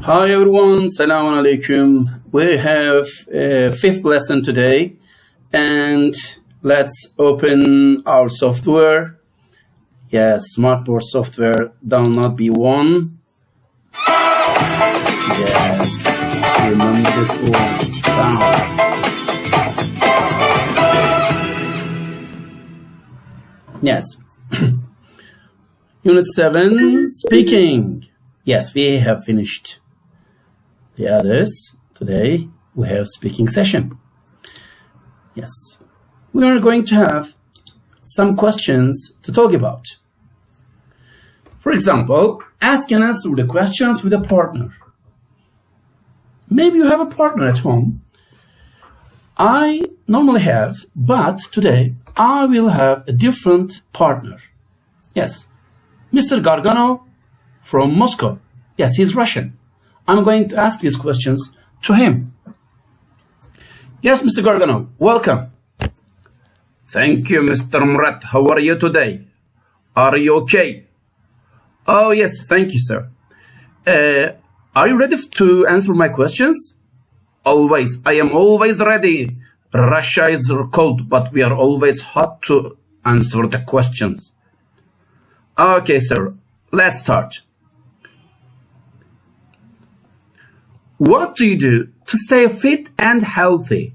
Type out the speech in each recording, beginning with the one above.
Hi everyone, Assalamu alaikum. We have a fifth lesson today, and let's open our software. Yes, Smartboard software, download B1. Yes, remember this one, sound. Yes. Unit 7, speaking. Yes, we have finished the others. Today we have speaking session. Yes, we are going to have some questions to talk about. For example, ask and answer the questions with a partner. Maybe you have a partner at home. I normally have, but today I will have a different partner. Yes, Mr. Gargano from Moscow. Yes, he's Russian. I'm going to ask these questions to him. Yes, Mr. Gargano, welcome. Thank you, Mr. MURAT. How are you today? Are you okay? Oh, yes, thank you, sir. Are you ready to answer my questions? Always. I am always ready. Russia is cold, but we are always hot to answer the questions. Okay, sir. Let's start. What do you do to stay fit and healthy?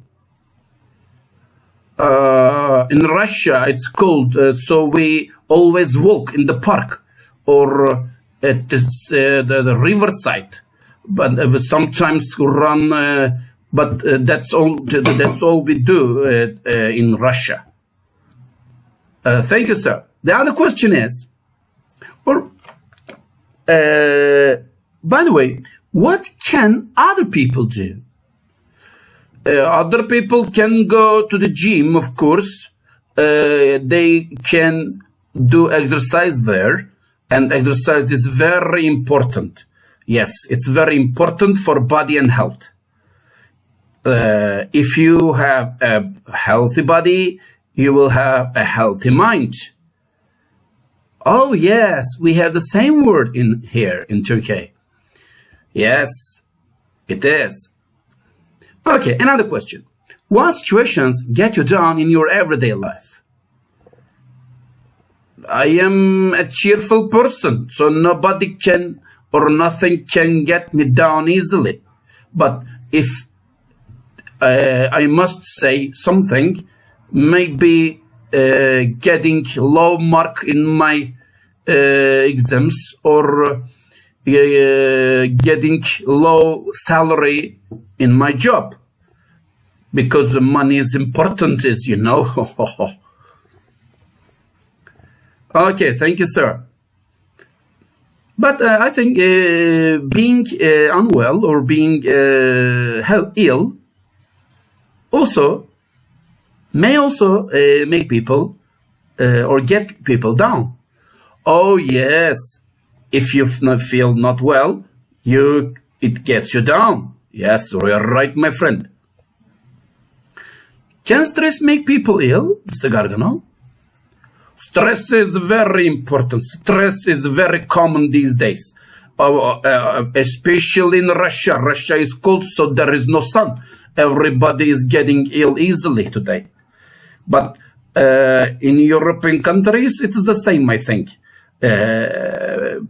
In Russia, it's cold, so we always walk in the park or at the riverside. But sometimes run. But that's all. That's all we do in Russia. Thank you, sir. The other question is, by the way, what can other people do? Other people can go to the gym, of course. They can do exercise there, and exercise is very important. Yes, it's very important for body and health. If you have a healthy body, you will have a healthy mind. Oh, yes, we have the same word in here in Turkey. Yes, it is. Okay, another question. What situations get you down in your everyday life? I am a cheerful person, so nobody can or nothing can get me down easily. But if I must say something, maybe getting low mark in my exams or getting low salary in my job, because the money is important, as you know. Okay, thank you, sir. But I think being unwell or being ill may also make people or get people down. Oh yes, if you feel not well, it gets you down. Yes, you are right, my friend. Can stress make people ill, Mr. Gargano? Stress is very important. Stress is very common these days, especially in Russia. Russia is cold, so there is no sun. Everybody is getting ill easily today. But in European countries, it is the same, I think.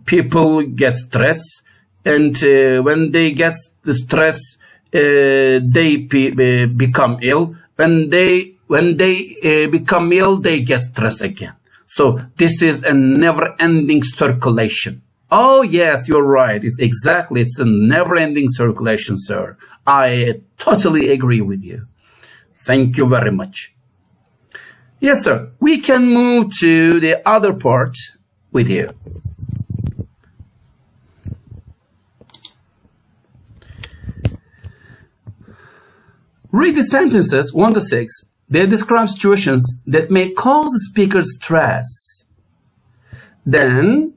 People get stress, and when they get the stress, they become ill. When they become ill, they get stressed again. So this is a never-ending circulation. Oh yes, you're right. It's a never-ending circulation, sir. I totally agree with you. Thank you very much. Yes, sir. We can move to the other part with you. Read the sentences 1 to 6. They describe situations that may cause the speaker stress. Then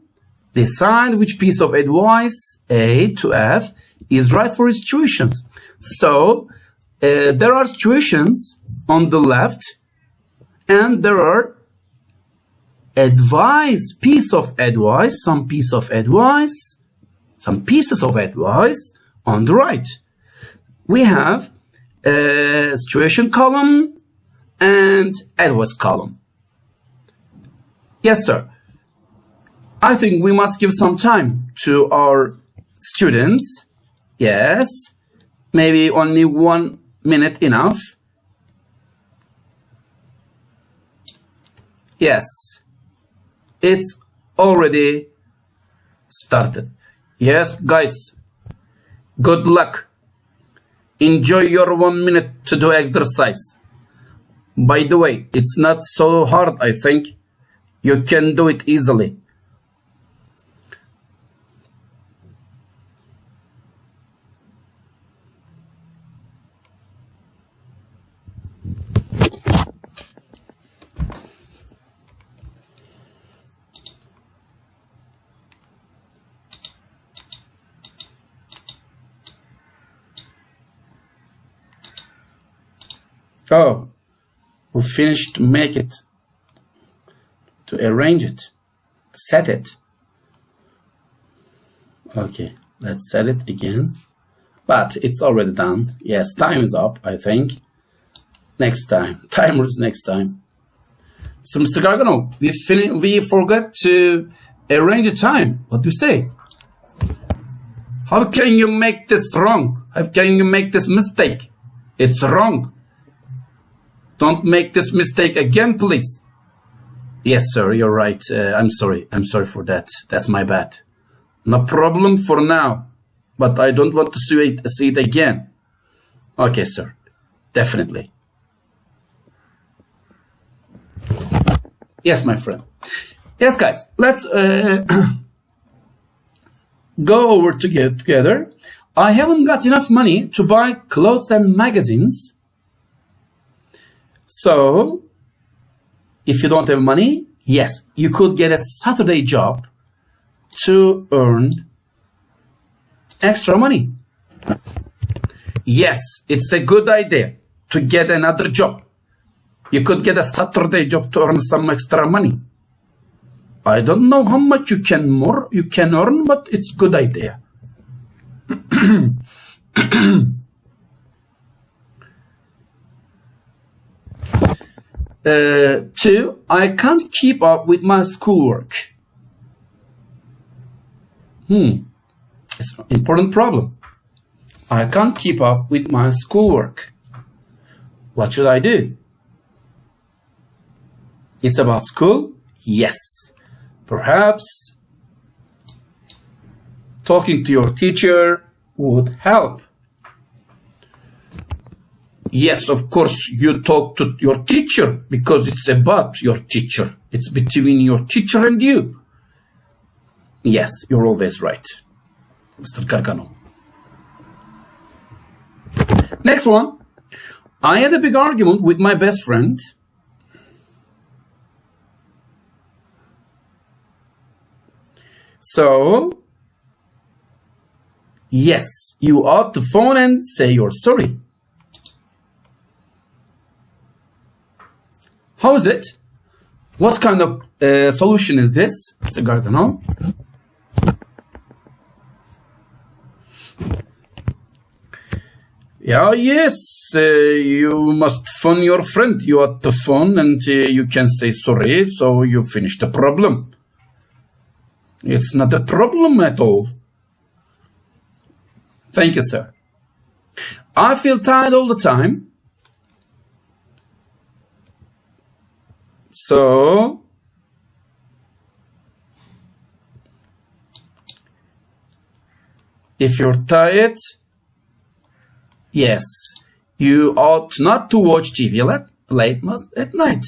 decide which piece of advice, A to F, is right for his situations. So there are situations on the left, and there are some piece of advice some pieces of advice on the right. We have a situation column and advice column. Yes, sir. I think we must give some time to our students. Yes. Maybe only 1 minute enough. Yes. It's already started. Yes, guys. Good luck. Enjoy your 1 minute to do exercise. By the way, it's not so hard, I think. You can do it easily. Oh, we finished to make it, to arrange it, set it. Okay, let's set it again. But it's already done. Yes, time is up, I think. Next time. Timer is next time. So, Mr. Gargano, we forgot to arrange a time. What do you say? How can you make this wrong? How can you make this mistake? It's wrong. Don't make this mistake again, please. Yes, sir, you're right. I'm sorry. I'm sorry for that. That's my bad. No problem for now. But I don't want to see it again. Okay, sir. Definitely. Yes, my friend. Yes, guys. Let's go over together. I haven't got enough money to buy clothes and magazines. So, if you don't have money, yes, you could get a Saturday job to earn extra money. Yes, it's a good idea to get another job. You could get a Saturday job to earn some extra money. I don't know how much you can earn, but it's a good idea. 2, I can't keep up with my schoolwork. It's an important problem. I can't keep up with my schoolwork. What should I do? It's about school? Yes. Perhaps talking to your teacher would help. Yes, of course, you talk to your teacher because it's about your teacher. It's between your teacher and you. Yes, you're always right, Mr. Gargano. Next one. I had a big argument with my best friend. So, yes, you ought to phone and say you're sorry. How is it? What kind of solution is this, Mr. Gargano? Yeah, yes, you must phone your friend. You ought to phone and you can say sorry, so you finish the problem. It's not a problem at all. Thank you, sir. I feel tired all the time. So, if you're tired, yes, you ought not to watch TV late at night.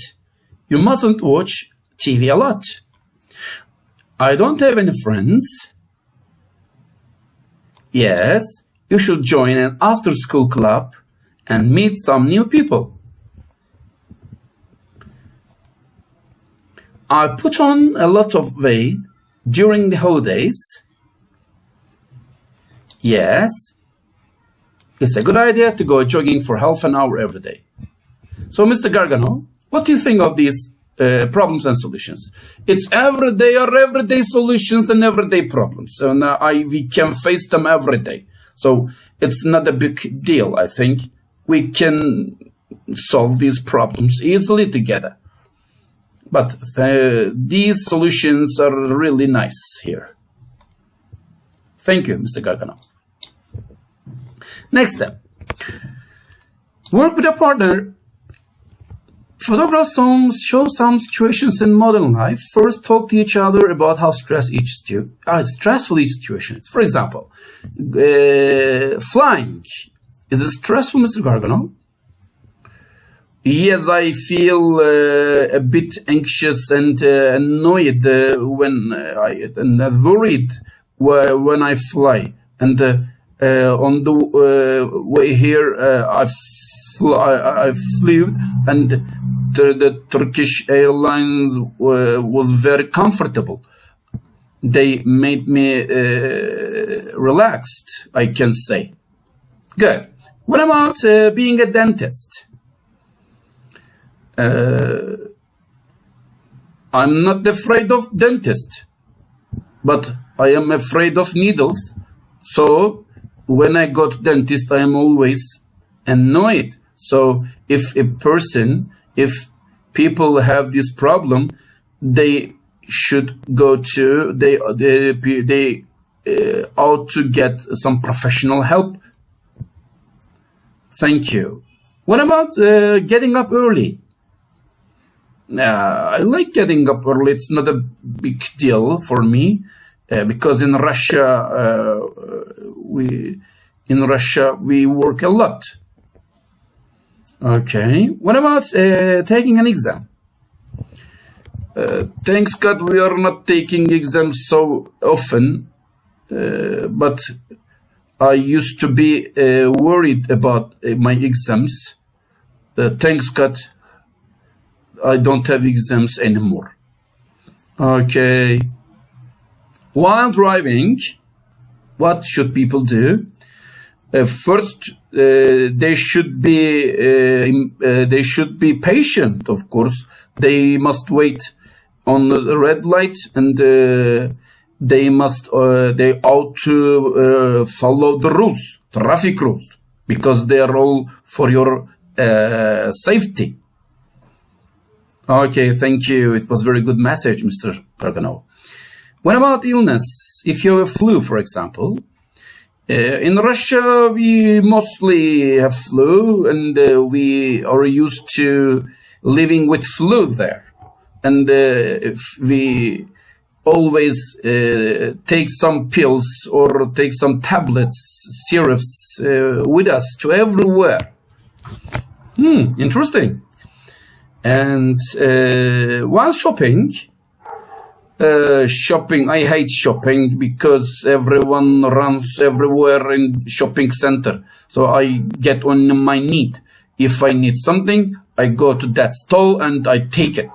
You mustn't watch TV a lot. I don't have any friends. Yes, you should join an after-school club and meet some new people. I put on a lot of weight during the holidays. Yes, it's a good idea to go jogging for half an hour every day. So, Mr. Gargano, what do you think of these problems and solutions. It's everyday solutions and everyday problems, and we can face them every day. So it's not a big deal. I think we can solve these problems easily together. But these solutions are really nice here. Thank you, Mr. Gargano. Next step. Work with a partner. Photograph show some situations in modern life. First, talk to each other about how stressful each situation is. For example, flying. Is it stressful, Mr. Gargano? Yes, I feel a bit anxious and annoyed and worried when I fly. And on the way here, I flew, and the Turkish Airlines was very comfortable. They made me relaxed, I can say. Good. What about being a dentist? I'm not afraid of dentists, but I am afraid of needles. So when I go to dentist, I am always annoyed. So if people have this problem, they should go to they ought to get some professional help. Thank you. What about getting up early? I like getting up early. It's not a big deal for me because in Russia we work a lot. Okay. What about taking an exam? Thanks God we are not taking exams so often, but I used to be worried about my exams. Thanks God I don't have exams anymore. Okay. While driving, what should people do? First, they should be patient. Of course, they must wait on the red light, and they ought to follow the rules, traffic rules, because they are all for your safety. Okay, thank you. It was a very good message, Mr. Gargano. What about illness? If you have a flu, for example. In Russia, we mostly have flu, and we are used to living with flu there. And if we always take some pills or take some tablets, syrups with us to everywhere. Interesting. And while shopping, I hate shopping because everyone runs everywhere in shopping center. So I get on my need. If I need something, I go to that stall and I take it.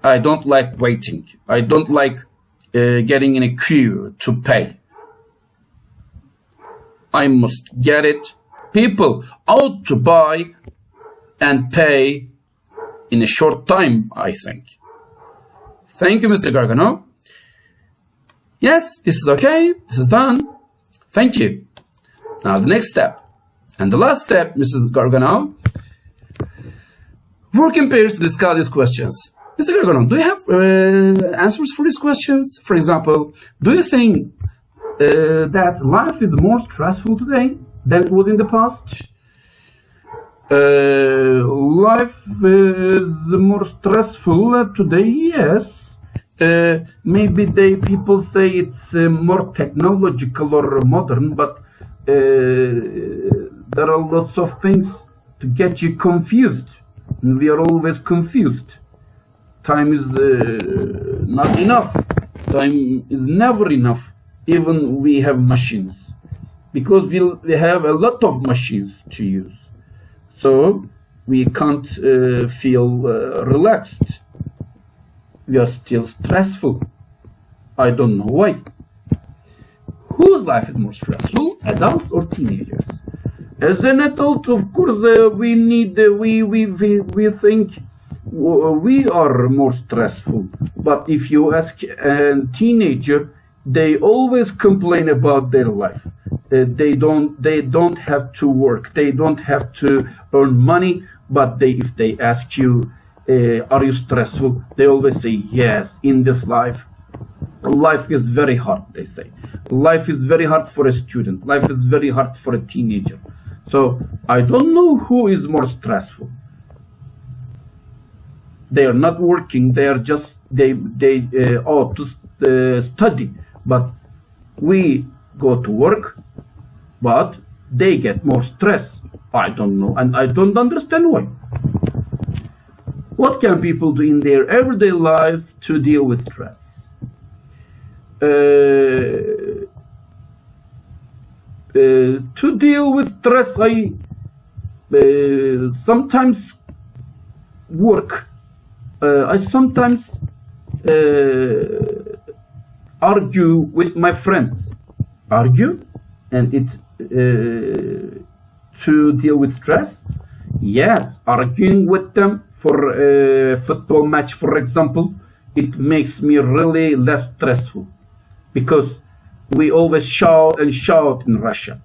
I don't like waiting. I don't like getting in a queue to pay. I must get it. People ought to buy and pay in a short time, I think. Thank you, Mr. Gargano. Yes, this is okay. This is done. Thank you. Now the next step. And the last step, Mrs. Gargano. Work in pairs to discuss these questions. Mr. Gargano, do you have answers for these questions? For example, do you think that life is more stressful today than it was in the past? Life is more stressful today, yes. Maybe people say it's more technological or modern, but there are lots of things to get you confused. And we are always confused. Time is not enough. Time is never enough. Even we have machines. Because we have a lot of machines to use. So we can't feel relaxed. We are still stressful. I don't know why. Whose life is more stressful, adults or teenagers? As an adult, of course, we think we are more stressful. But if you ask a teenager, they always complain about their life. They don't have to work. They don't have to earn money. But if they ask you, are you stressful? They always say yes. In this life is very hard. They say life is very hard for a student. Life is very hard for a teenager. So I don't know who is more stressful. They are not working. They are just they ought to study. But we go to work, but they get more stress. I don't know, and I don't understand why. What can people do in their everyday lives to deal with stress? To deal with stress, I sometimes work. I sometimes argue with my friends. Argue, and it to deal with stress. Yes, arguing with them for a football match, for example, it makes me really less stressful, because we always shout and shout in Russia.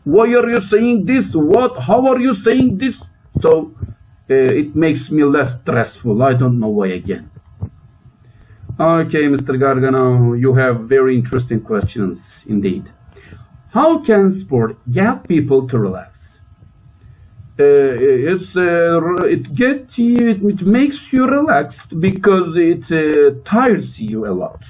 Why are you saying this? What? How are you saying this? So it makes me less stressful. I don't know why again. Okay, Mr. Gargano, you have very interesting questions indeed. How can sport get people to relax? It makes you relaxed because it tires you a lot.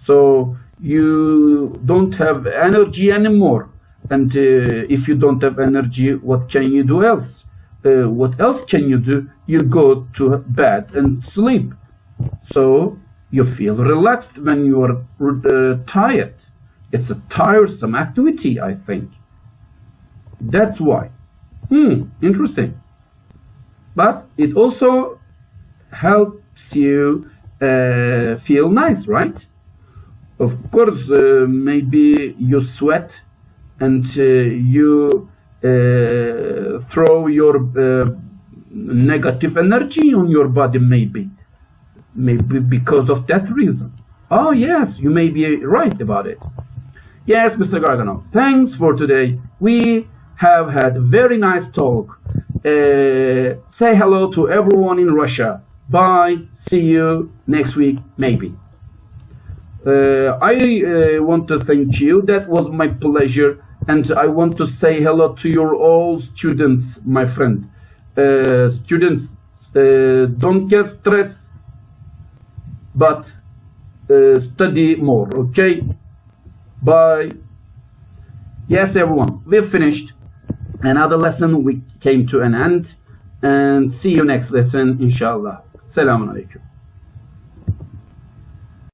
So you don't have energy anymore. And if you don't have energy, what can you do else? What else can you do? You go to bed and sleep. So you feel relaxed when you are tired. It's a tiresome activity, I think. That's why. Interesting. But it also helps you feel nice, right? Of course, maybe you sweat and you throw your negative energy on your body, maybe because of that reason. Oh yes, you may be right about it. Yes, Mr. Gargano, thanks for today. We have had a very nice talk. Say hello to everyone in Russia. Bye. See you next week, maybe. I want to thank you. That was my pleasure. And I want to say hello to your all students, my friend. Students, don't get stressed, but study more, okay? Bye. Yes, everyone, we've finished another lesson. We came to an end, and see you next lesson, inshallah. Selamun Aleyküm.